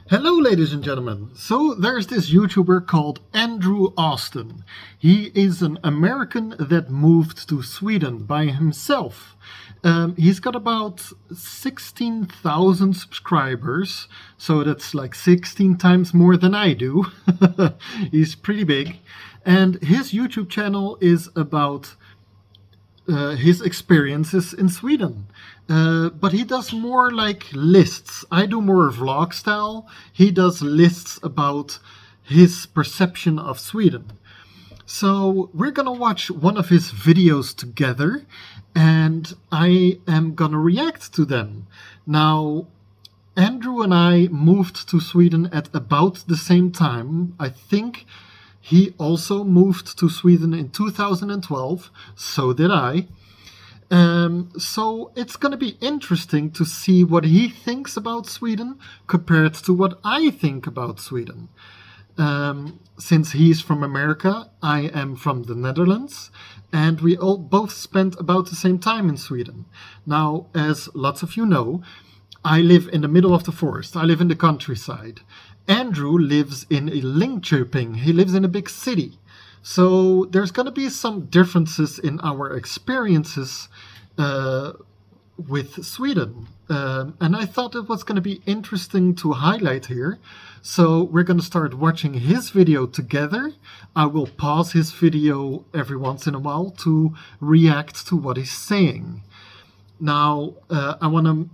Hello, ladies and gentlemen. So there's this YouTuber called Andrew Austin. He is an American that moved to Sweden by himself. He's got about 16,000 subscribers, so that's like 16 times more than I do. He's pretty big. And his YouTube channel is about his experiences in Sweden. But he does more like lists. I do more vlog style. He does lists about his perception of Sweden. So we're gonna watch one of his videos together, and I am gonna react to them. Now, Andrew and I moved to Sweden at about the same time. I think he also moved to Sweden in 2012, so did I. So it's going to be interesting to see what he thinks about Sweden compared to what I think about Sweden. Since he's from America, I am from the Netherlands, and we all both spent about the same time in Sweden. Now, as lots of you know, I live in the middle of the forest. I live in the countryside. Andrew lives in Linköping. He lives in a big city. So there's going to be some differences in our experiences with Sweden. And I thought it was going to be interesting to highlight here. So we're going to start watching his video together. I will pause his video every once in a while to react to what he's saying. Now, I want to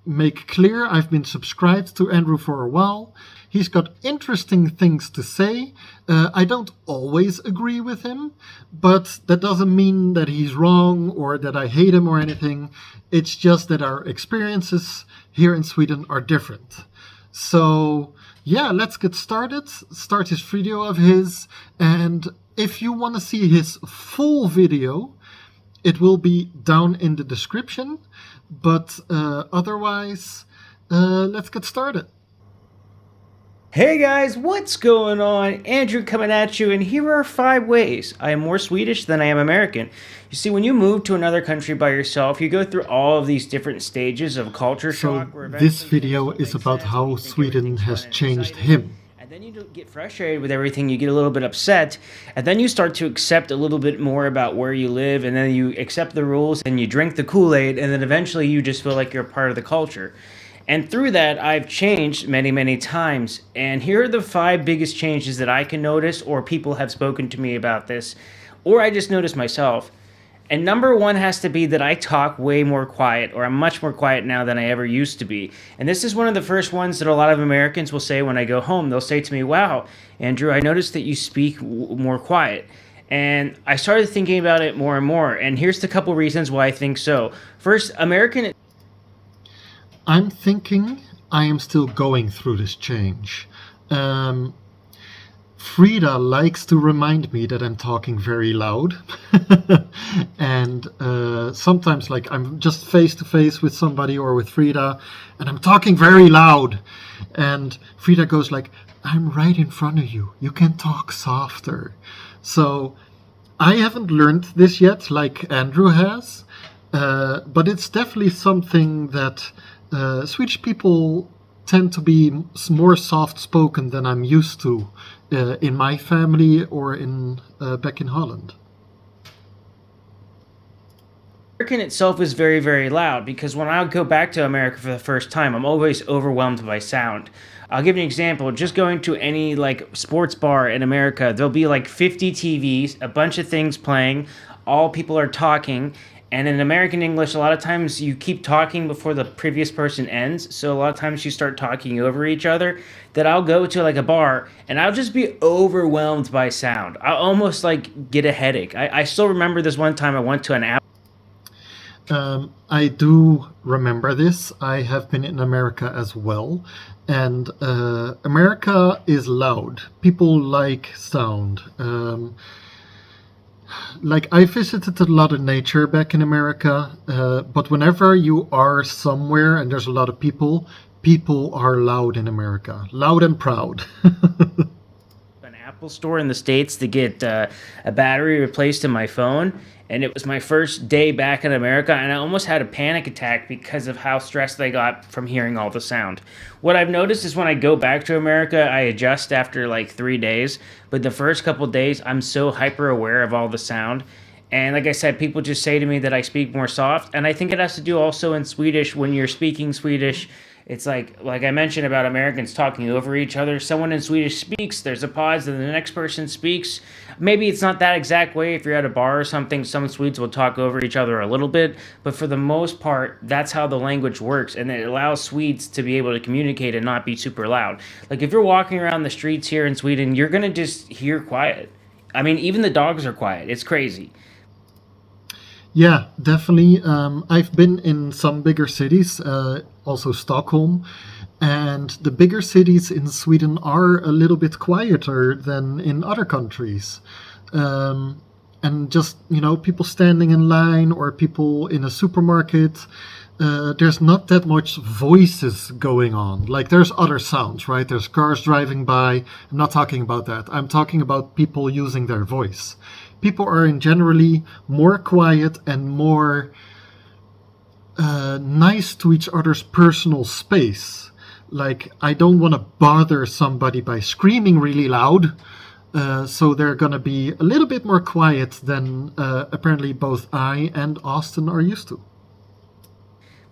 make clear I've been subscribed to Andrew for a while. He's got interesting things to say. I don't always agree with him, but that doesn't mean that he's wrong or that I hate him or anything. It's just that our experiences here in Sweden are different. So yeah, let's get started. Start his video of his, and if you want to see his full video, it will be down in the description. But otherwise, let's get started. Hey guys, what's going on? Andrew coming at you, and here are 5 ways I am more Swedish than I am American. You see, when you move to another country by yourself, you go through all of these different stages of culture shock. So this video is about how Sweden has changed him. And then you get frustrated with everything, you get a little bit upset, and then you start to accept a little bit more about where you live, and then you accept the rules, and you drink the Kool-Aid, and then eventually you just feel like you're a part of the culture. And through that, I've changed many, many times. And here are the 5 biggest changes that I can notice, or people have spoken to me about this, or I just noticed myself. And number 1 has to be that I talk way more quiet, or I'm much more quiet now than I ever used to be. And this is one of the first ones that a lot of Americans will say when I go home. They'll say to me, "Wow, Andrew, I noticed that you speak more quiet." And I started thinking about it more and more. And here's the couple reasons why I think so. First, I'm thinking I am still going through this change. Frida likes to remind me that I'm talking very loud. And sometimes like I'm just face to face with somebody or with Frida and I'm talking very loud. And Frida goes like, "I'm right in front of you. You can talk softer." So I haven't learned this yet like Andrew has. But it's definitely something that Swedish people tend to be more soft-spoken than I'm used to in my family or in back in Holland. American itself is very, very loud, because when I go back to America for the first time, I'm always overwhelmed by sound. I'll give you an example. Just going to any like sports bar in America, there'll be like 50 TVs, a bunch of things playing, all people are talking. And in American English, a lot of times you keep talking before the previous person ends. So a lot of times you start talking over each other. That I'll go to like a bar and I'll just be overwhelmed by sound. I'll almost like get a headache. I still remember this one time I went to an app. I do remember this. I have been in America as well. And America is loud. People like sound. Like I visited a lot of nature back in America, but whenever you are somewhere and there's a lot of people, people are loud in America, loud and proud. An Apple store in the States to get a battery replaced in my phone, and it was my first day back in America, and I almost had a panic attack because of how stressed I got from hearing all the sound. What I've noticed is when I go back to America, I adjust after like 3 days, but the first couple days, I'm so hyper aware of all the sound. And like I said, people just say to me that I speak more soft, and I think it has to do also in Swedish. When you're speaking Swedish, it's like I mentioned about Americans talking over each other. Someone in Swedish speaks, there's a pause, then the next person speaks. Maybe it's not that exact way. If you're at a bar or something, some Swedes will talk over each other a little bit, but for the most part, that's how the language works, and it allows Swedes to be able to communicate and not be super loud. Like if you're walking around the streets here in Sweden, you're gonna just hear quiet. I mean, even the dogs are quiet. It's crazy. Yeah, definitely. I've been in some bigger cities, also Stockholm, and the bigger cities in Sweden are a little bit quieter than in other countries. And just, people standing in line or people in a supermarket, there's not that much voices going on. Like there's other sounds, right? There's cars driving by. I'm not talking about that. I'm talking about people using their voice. People are in generally more quiet and more nice to each other's personal space. Like, I don't want to bother somebody by screaming really loud, so they're going to be a little bit more quiet than apparently both I and Austin are used to.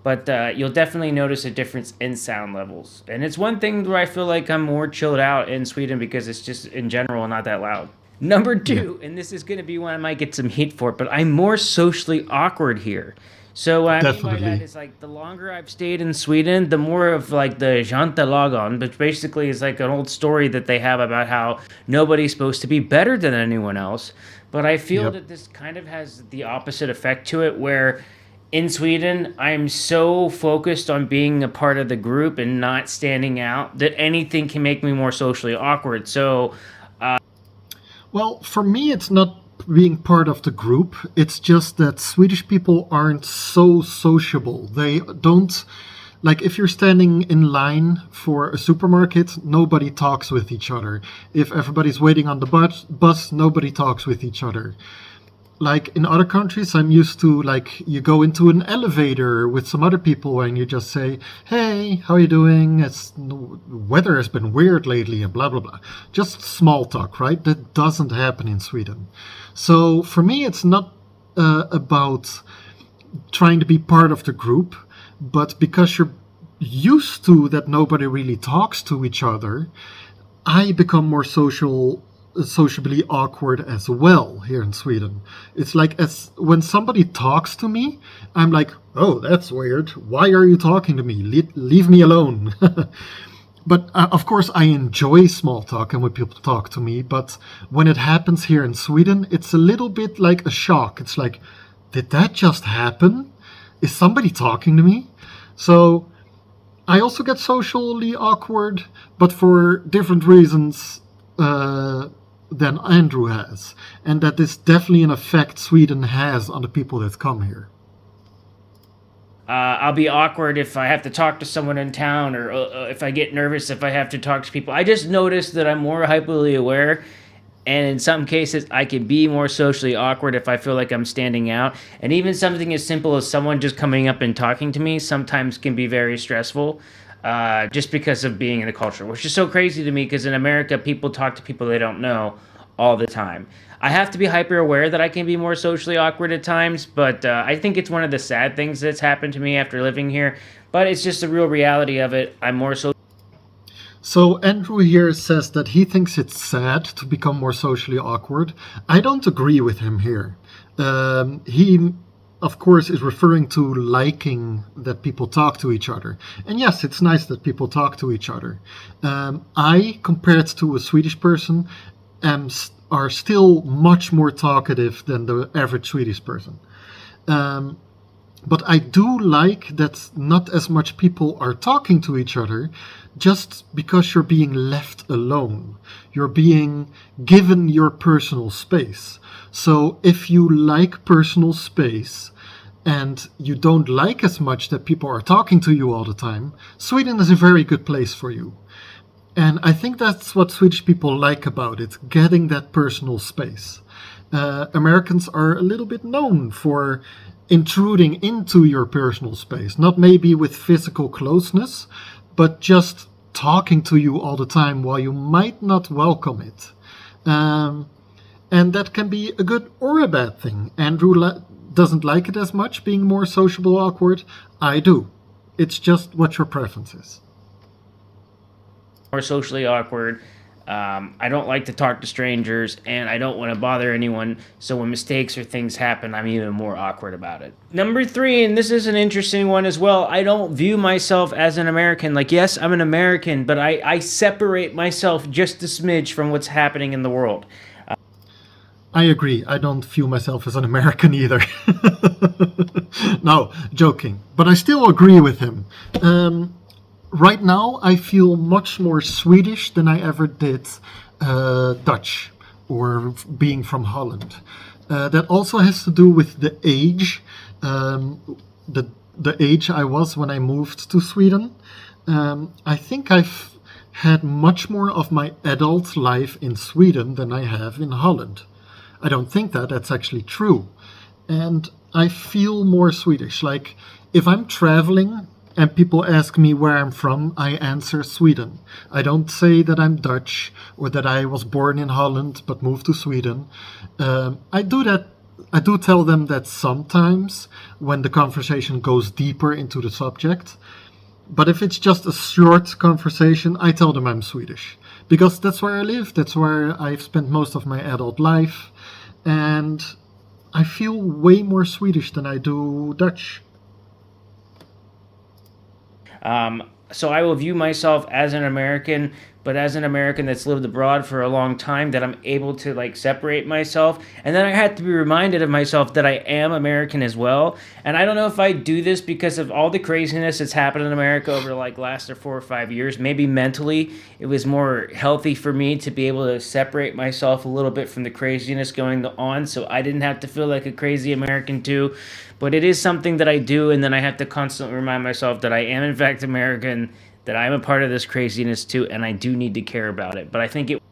But you'll definitely notice a difference in sound levels. And it's one thing where I feel like I'm more chilled out in Sweden because it's just in general not that loud. Number Yeah, two, and this is going to be one I might get some heat for, but I'm more socially awkward here. So what I mean by that definitely. is like the longer I've stayed in Sweden, the more of like the jantelagon, which basically is like an old story that they have about how nobody's supposed to be better than anyone else. But I feel Yep. that this kind of has the opposite effect to it, where in Sweden, I'm so focused on being a part of the group and not standing out that anything can make me more socially awkward. So Well, for me, it's not being part of the group. It's just that Swedish people aren't so sociable. They don't, like, if you're standing in line for a supermarket, nobody talks with each other. If everybody's waiting on the bus, nobody talks with each other. Like in other countries, I'm used to, like, you go into an elevator with some other people and you just say, "Hey, how you doing? Weather has been weird lately," and blah blah blah. Just small talk, right? That doesn't happen in Sweden. So for me, it's not about trying to be part of the group, but because you're used to that nobody really talks to each other, I become more sociably awkward as well here in Sweden. It's like as when somebody talks to me, I'm like, "Oh, that's weird. Why are you talking to me? Leave me alone." But of course, I enjoy small talk and when people talk to me. But when it happens here in Sweden, it's a little bit like a shock. It's like, did that just happen? Is somebody talking to me? So I also get socially awkward, but for different reasons than Andrew has. And that is definitely an effect Sweden has on the people that come here. I'll be awkward if I have to talk to someone in town, or if I get nervous if I have to talk to people. I just noticed that I'm more hyperly aware, and in some cases, I can be more socially awkward if I feel like I'm standing out. And even something as simple as someone just coming up and talking to me sometimes can be very stressful. Just because of being in the culture, which is so crazy to me because in America, people talk to people they don't know all the time. I have to be hyper aware that I can be more socially awkward at times, but I think it's one of the sad things that's happened to me after living here. But it's just the real reality of it. I'm more so. So Andrew here says that he thinks it's sad to become more socially awkward. I don't agree with him here. He, of course, is referring to liking that people talk to each other. And yes, it's nice that people talk to each other. I, compared to a Swedish person, are still much more talkative than the average Swedish person. Um, but I do like that not as much people are talking to each other just because you're being left alone. You're being given your personal space. So if you like personal space and you don't like as much that people are talking to you all the time, Sweden is a very good place for you. And I think that's what Swedish people like about it, getting that personal space. Americans are a little bit known for intruding into your personal space, not maybe with physical closeness, but just talking to you all the time while you might not welcome it. And that can be a good or a bad thing. Andrew doesn't like it as much, being more sociable awkward. I do. It's just what your preference is. More socially awkward. I don't like to talk to strangers, and I don't want to bother anyone. So when mistakes or things happen, I'm even more awkward about it. Number 3, and this is an interesting one as well. I don't view myself as an American. Like, yes, I'm an American, but I separate myself just a smidge from what's happening in the world. I agree. I don't view myself as an American either. No, joking. But I still agree with him. Right now, I feel much more Swedish than I ever did Dutch or being from Holland. That also has to do with the age, the age I was when I moved to Sweden. I think I've had much more of my adult life in Sweden than I have in Holland. I don't think that's actually true. And I feel more Swedish. Like, if I'm traveling and people ask me where I'm from, I answer Sweden. I don't say that I'm Dutch or that I was born in Holland but moved to Sweden. I do tell them that sometimes when the conversation goes deeper into the subject. But if it's just a short conversation, I tell them I'm Swedish. Because that's where I live, that's where I've spent most of my adult life. And I feel way more Swedish than I do Dutch. So I will view myself as an American, but as an American that's lived abroad for a long time, that I'm able to like separate myself. And then I had to be reminded of myself that I am American as well. And I don't know if I do this because of all the craziness that's happened in America over like last 4 or 5 years. Maybe mentally it was more healthy for me to be able to separate myself a little bit from the craziness going on, so I didn't have to feel like a crazy American too. But it is something that I do, and then I have to constantly remind myself that I am in fact American, that I'm a part of this craziness too, and I do need to care about it. But I think it...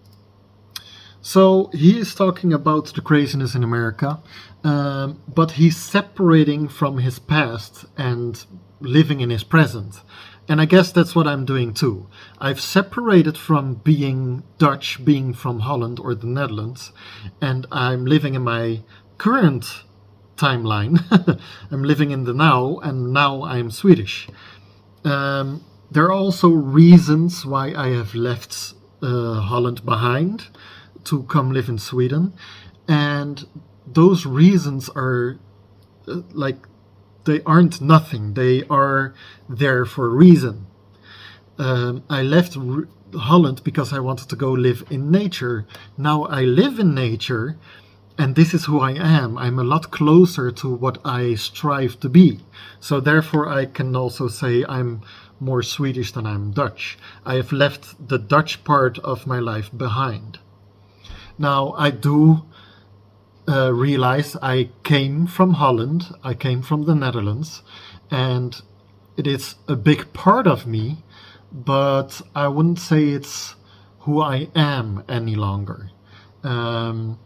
So he is talking about the craziness in America, but he's separating from his past and living in his present. And I guess that's what I'm doing too. I've separated from being Dutch, being from Holland or the Netherlands, and I'm living in my current timeline. I'm living in the now, and now I'm Swedish. There are also reasons why I have left Holland behind to come live in Sweden. And those reasons are they aren't nothing. They are there for a reason. I left Holland because I wanted to go live in nature. Now I live in nature, and this is who I am. I'm a lot closer to what I strive to be. So therefore I can also say I'm more Swedish than I'm Dutch. I have left the Dutch part of my life behind. Now I do realize I came from Holland, I came from the Netherlands, and it is a big part of me, but I wouldn't say it's who I am any longer. There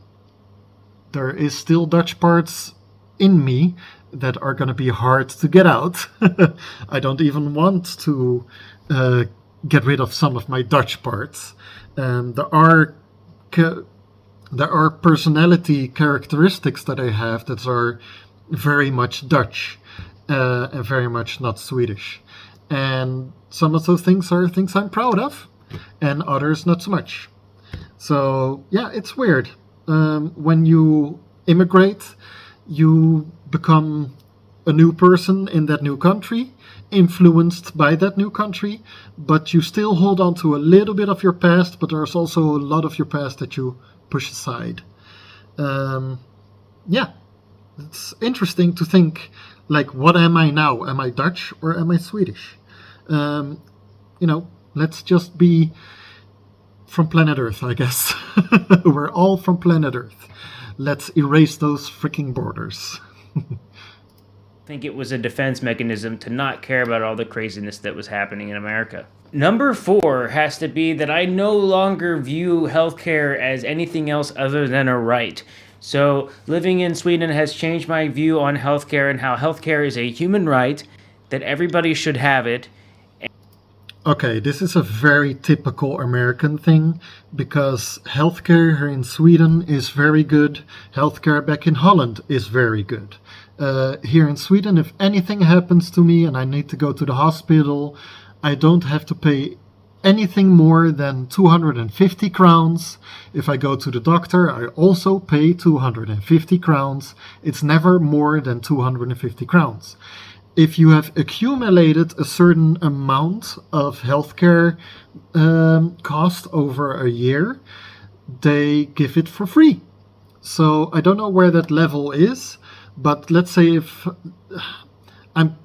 is still Dutch parts in me that are going to be hard to get out. I don't even want to get rid of some of my Dutch parts. There are personality characteristics that I have that are very much Dutch and very much not Swedish. And some of those things are things I'm proud of, and others not so much. So yeah, it's weird. When you immigrate, you become a new person in that new country, influenced by that new country, but you still hold on to a little bit of your past, but there's also a lot of your past that you push aside. Yeah, it's interesting to think, like, what am I now? Am I Dutch or am I Swedish? Let's just be from planet Earth, I guess. We're all from planet Earth. Let's erase those freaking borders. I think it was a defense mechanism to not care about all the craziness that was happening in America. Number 4 has to be that I no longer view healthcare as anything else other than a right. So, living in Sweden has changed my view on healthcare and how healthcare is a human right, that everybody should have it. Okay, this is a very typical American thing because healthcare here in Sweden is very good. Healthcare back in Holland is very good. Here in Sweden, if anything happens to me and I need to go to the hospital, I don't have to pay anything more than 250 crowns. If I go to the doctor, I also pay 250 crowns. It's never more than 250 crowns. If you have accumulated a certain amount of healthcare cost over a year, they give it for free. So I don't know where that level is, but let's say if I'm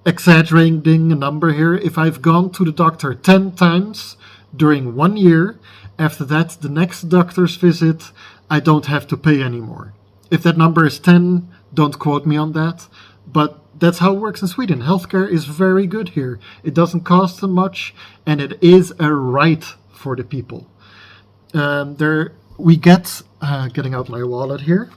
exaggerating a number here, if I've gone to the doctor 10 times during 1 year, after that, the next doctor's visit, I don't have to pay anymore. If that number is 10, don't quote me on that, but that's how it works in Sweden. Healthcare is very good here. It doesn't cost them much, and it is a right for the people. There we get, getting out my wallet here.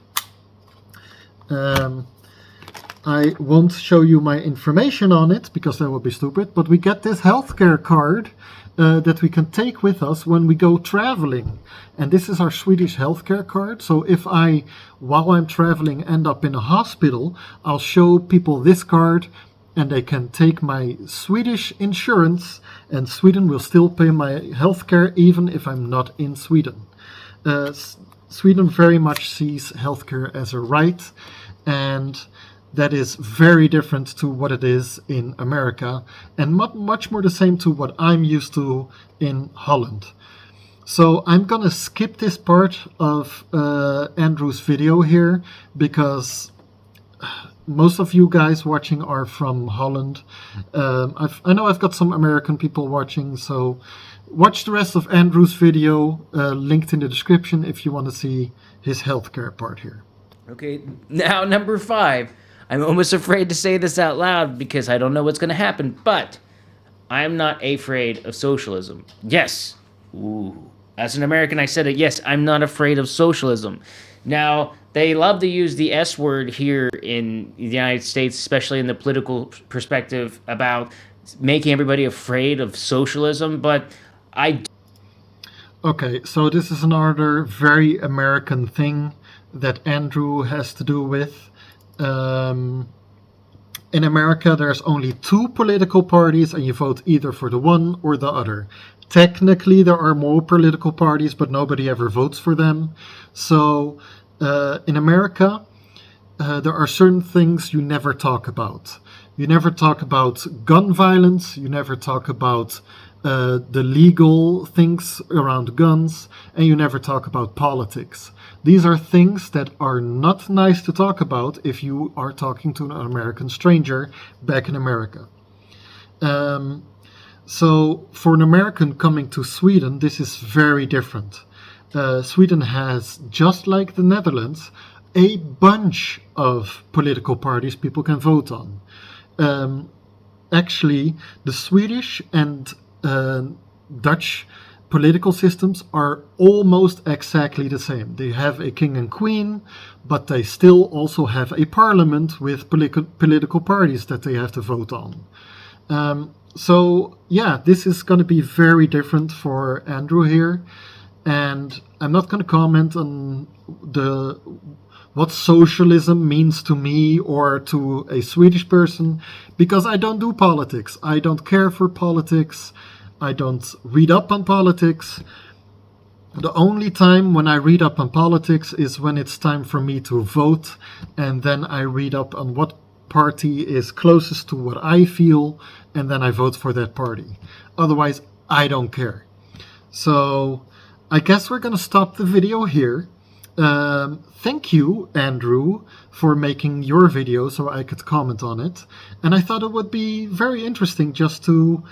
I won't show you my information on it because that would be stupid, but we get this healthcare card that we can take with us when we go traveling. And this is our Swedish healthcare card. So if I, while I'm traveling, end up in a hospital, I'll show people this card and they can take my Swedish insurance and Sweden will still pay my healthcare even if I'm not in Sweden. Sweden very much sees healthcare as a right, and that is very different to what it is in America, and much more the same to what I'm used to in Holland. So I'm gonna skip this part of Andrew's video here because most of you guys watching are from Holland. I know I've got some American people watching, so watch the rest of Andrew's video, linked in the description if you want to see his healthcare part here. Okay, now number 5. I'm almost afraid to say this out loud because I don't know what's going to happen, but I'm not afraid of socialism. Yes. Ooh. As an American, I said it. Yes, I'm not afraid of socialism. Now, they love to use the S word here in the United States, especially in the political perspective, about making everybody afraid of socialism, but Okay, so this is another very American thing that Andrew has to do with. In America, there's only 2 political parties, and you vote either for the one or the other. Technically, there are more political parties, but nobody ever votes for them. So, in America, there are certain things you never talk about. You never talk about gun violence. You never talk about the legal things around guns, and you never talk about politics. These are things that are not nice to talk about if you are talking to an American stranger back in America. So for an American coming to Sweden, this is very different. Sweden has, just like the Netherlands, a bunch of political parties people can vote on. Actually, the Swedish and Dutch political systems are almost exactly the same. They have a king and queen, but they still also have a parliament with political parties that they have to vote on. So yeah, this is going to be very different for Andrew here, and I'm not going to comment on what socialism means to me or to a Swedish person, because I don't do politics. I don't care for politics. I don't read up on politics. The only time when I read up on politics is when it's time for me to vote, and then I read up on what party is closest to what I feel, and then I vote for that party. Otherwise, I don't care. So I guess we're going to stop the video here. Thank you, Andrew, for making your video so I could comment on it. And I thought it would be very interesting just to,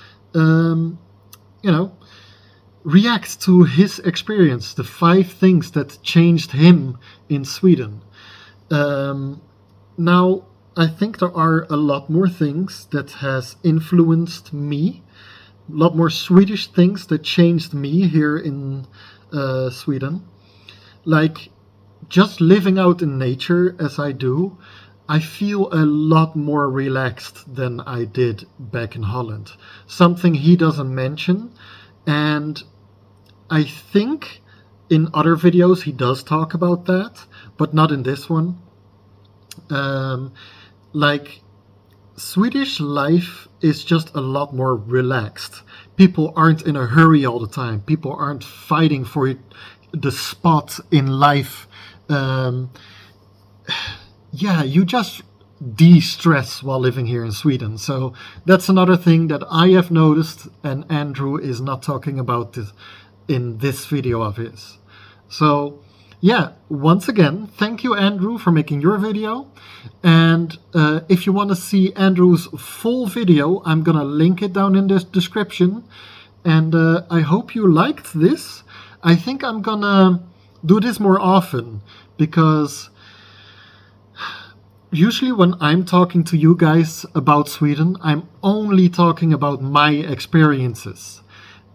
react to his experience, the 5 things that changed him in Sweden. Now, I think there are a lot more things that has influenced me, a lot more Swedish things that changed me here in Sweden. Like just living out in nature as I do, I feel a lot more relaxed than I did back in Holland. Something he doesn't mention, and I think in other videos he does talk about that, but not in this one. Like, Swedish life is just a lot more relaxed. People aren't in a hurry all the time. People aren't fighting for the spot in life. Yeah, you just de-stress while living here in Sweden. So that's another thing that I have noticed, and Andrew is not talking about this in this video of his. So yeah, once again, thank you, Andrew, for making your video. And if you want to see Andrew's full video, I'm gonna link it down in the description. And I hope you liked this. I think I'm gonna do this more often, because usually when I'm talking to you guys about Sweden, I'm only talking about my experiences.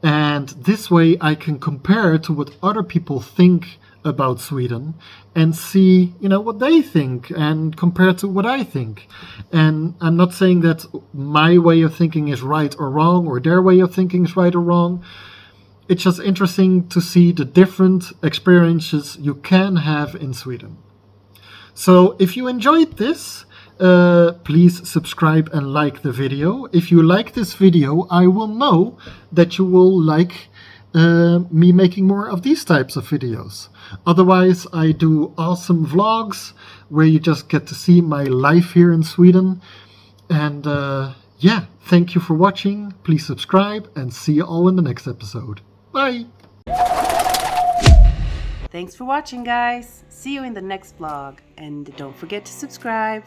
And this way I can compare to what other people think about Sweden and see, what they think and compare to what I think. And I'm not saying that my way of thinking is right or wrong, or their way of thinking is right or wrong. It's just interesting to see the different experiences you can have in Sweden. So if you enjoyed this, please subscribe and like the video. If you like this video, I will know that you will like me making more of these types of videos. Otherwise, I do awesome vlogs where you just get to see my life here in Sweden. And yeah, thank you for watching. Please subscribe, and see you all in the next episode. Bye! Thanks for watching, guys. See you in the next vlog. And don't forget to subscribe.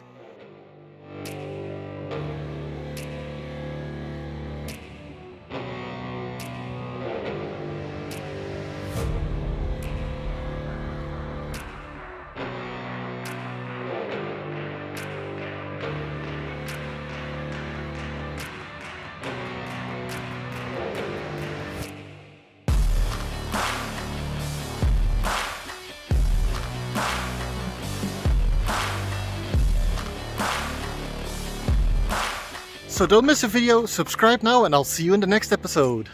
So don't miss a video, subscribe now, and I'll see you in the next episode.